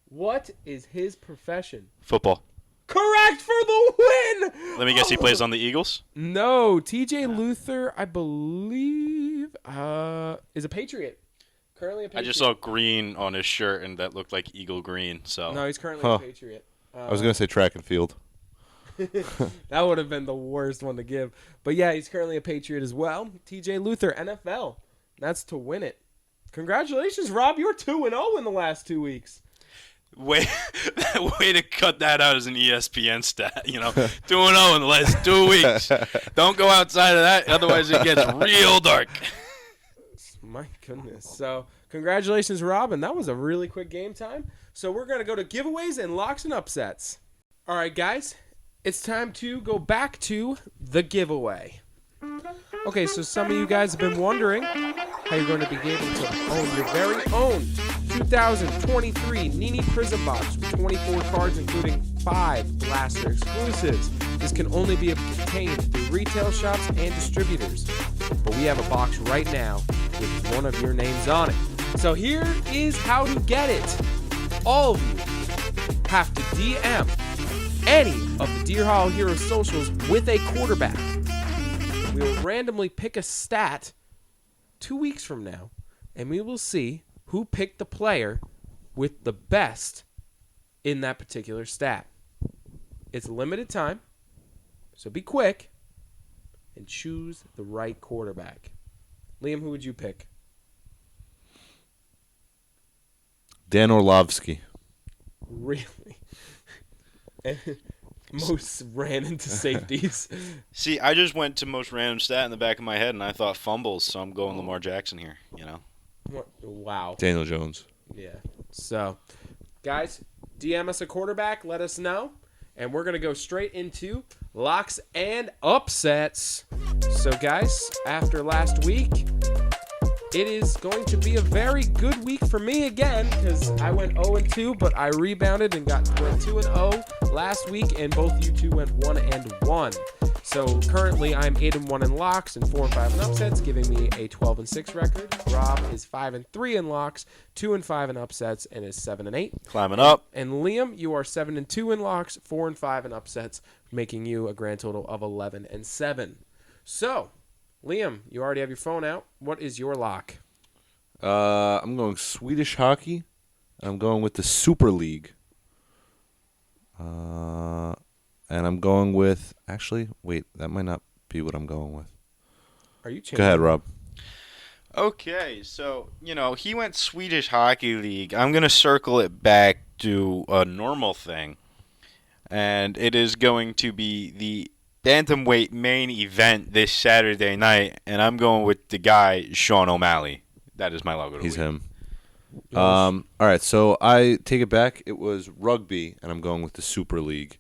[SPEAKER 3] What is his profession?
[SPEAKER 4] Football.
[SPEAKER 3] Correct for the win!
[SPEAKER 4] Let me guess, he plays on the Eagles?
[SPEAKER 3] No, TJ Luther, I believe, is a Patriot. Currently a Patriot.
[SPEAKER 4] I just saw green on his shirt, and that looked like Eagle green. So
[SPEAKER 3] No, he's currently a Patriot.
[SPEAKER 2] I was going to say track and field.
[SPEAKER 3] That would have been the worst one to give. But yeah, he's currently a Patriot as well. TJ Luther, NFL. That's to win it. Congratulations, Rob. You're 2-0 in the last 2 weeks.
[SPEAKER 4] way to cut that out as an ESPN stat. 2-0 in the last 2 weeks. Don't go outside of that, otherwise it gets real dark.
[SPEAKER 3] My goodness. So, congratulations, Rob. And that was a really quick game time. So, we're going to go to giveaways and locks and upsets. All right, guys. It's time to go back to the giveaway. Okay, so some of you guys have been wondering how you're going to be able to own your very own 2023 Nini Prism Box with 24 cards, including 5 Blaster exclusives. This can only be obtained through retail shops and distributors. But we have a box right now with one of your names on it. So here is how to get it. All of you have to DM any of the Deer Hollow Heroes socials with a quarterback. We will randomly pick a stat 2 weeks from now, and we will see who picked the player with the best in that particular stat. It's limited time, so be quick and choose the right quarterback. Liam, who would you pick?
[SPEAKER 2] Dan Orlovsky.
[SPEAKER 3] Really? Most ran into safeties.
[SPEAKER 4] See, I just went to most random stat in the back of my head, and I thought fumbles, so I'm going Lamar Jackson here,
[SPEAKER 3] Wow.
[SPEAKER 2] Daniel Jones.
[SPEAKER 3] Yeah. So, guys, DM us a quarterback. Let us know. And we're going to go straight into locks and upsets. So, guys, after last week, it is going to be a very good week for me again because I went 0-2, but I rebounded and went 2-0 last week, and both you two went 1-1. So currently I'm 8-1 in locks and 4-5 in upsets, giving me a 12-6 record. Rob is 5-3 in locks, 2-5 in upsets, and is 7-8.
[SPEAKER 4] Climbing up.
[SPEAKER 3] And Liam, you are 7-2 in locks, 4-5 in upsets, making you a grand total of 11-7. So, Liam, you already have your phone out. What is your lock?
[SPEAKER 2] I'm going Swedish hockey. I'm going with the Super League. And I'm going with... Actually, wait. That might not be what I'm going with.
[SPEAKER 3] Are you changing?
[SPEAKER 2] Go ahead, Rob.
[SPEAKER 4] Okay, so, he went Swedish Hockey League. I'm going to circle it back to a normal thing. And it is going to be the bantamweight main event this Saturday night. And I'm going with the guy, Sean O'Malley. That is my logo of the
[SPEAKER 2] He's
[SPEAKER 4] week.
[SPEAKER 2] him. All right, so I take it back. It was rugby, and I'm going with the Super League.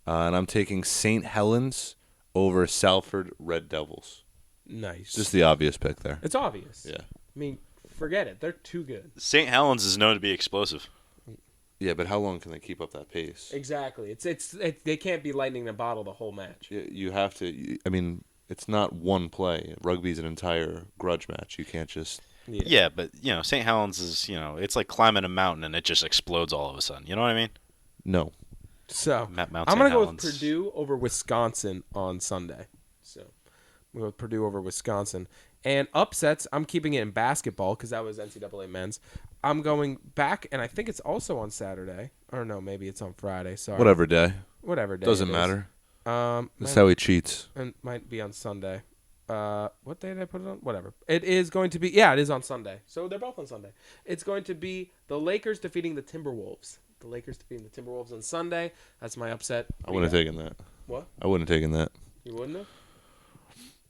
[SPEAKER 2] And I'm taking St. Helens over Salford Red Devils.
[SPEAKER 3] Nice.
[SPEAKER 2] Just the obvious pick there.
[SPEAKER 3] It's obvious.
[SPEAKER 2] Yeah.
[SPEAKER 3] I mean, forget it. They're too good.
[SPEAKER 4] St. Helens is known to be explosive.
[SPEAKER 2] Yeah, but how long can they keep up that pace?
[SPEAKER 3] Exactly. They can't be lightning in a bottle the whole match.
[SPEAKER 2] You have to. I mean, it's not one play. Rugby's an entire grudge match. You can't just.
[SPEAKER 4] Yeah, but, St. Helens is, it's like climbing a mountain and it just explodes all of a sudden. You know what I mean?
[SPEAKER 2] No.
[SPEAKER 3] So,
[SPEAKER 4] Mount
[SPEAKER 3] I'm
[SPEAKER 4] St.
[SPEAKER 3] going to go with
[SPEAKER 4] Helens.
[SPEAKER 3] Purdue over Wisconsin on Sunday. So, I'm going with Purdue over Wisconsin. And upsets, I'm keeping it in basketball because that was NCAA men's. I'm going back, and I think it's also on Saturday. Or no, maybe it's on Friday. Sorry.
[SPEAKER 2] Whatever day.
[SPEAKER 3] Whatever day.
[SPEAKER 2] Doesn't
[SPEAKER 3] it is.
[SPEAKER 2] matter. That's
[SPEAKER 3] Might-
[SPEAKER 2] how he cheats.
[SPEAKER 3] and might be on Sunday. What day did I put it on? Whatever. It is going to be. Yeah, it is on Sunday. So they're both on Sunday. It's going to be the Lakers defeating the Timberwolves. The Lakers defeating the Timberwolves on Sunday. That's my upset.
[SPEAKER 2] I wouldn't have taken that.
[SPEAKER 3] What?
[SPEAKER 2] I wouldn't have taken that.
[SPEAKER 3] You wouldn't have?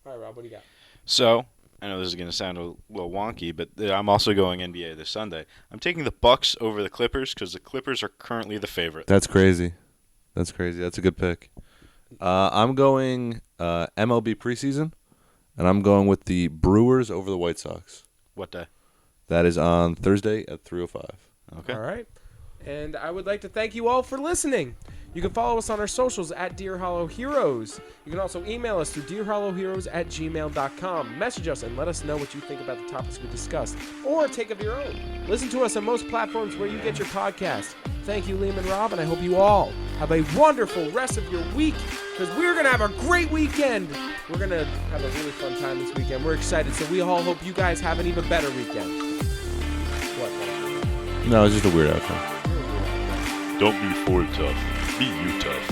[SPEAKER 3] All right, Rob, what do you got?
[SPEAKER 4] So, I know this is going to sound a little wonky, but I'm also going NBA this Sunday. I'm taking the Bucks over the Clippers because the Clippers are currently the favorite.
[SPEAKER 2] That's crazy. That's a good pick. I'm going MLB preseason, and I'm going with the Brewers over the White Sox.
[SPEAKER 4] What day?
[SPEAKER 2] That is on Thursday at 3:05.
[SPEAKER 4] Okay.
[SPEAKER 3] All right. And I would like to thank you all for listening. You can follow us on our socials at Deer Hollow Heroes. You can also email us through deerhollowheroes@gmail.com. Message us and let us know what you think about the topics we discussed, or take of your own. Listen to us on most platforms where you get your podcast. Thank you, Liam and Rob, and I hope you all have a wonderful rest of your week, because we're going to have a great weekend. We're going to have a really fun time this weekend. We're excited, so we all hope you guys have an even better weekend. What?
[SPEAKER 2] No, it's just a weird outcome.
[SPEAKER 1] Don't be Ford tough. Be you tough.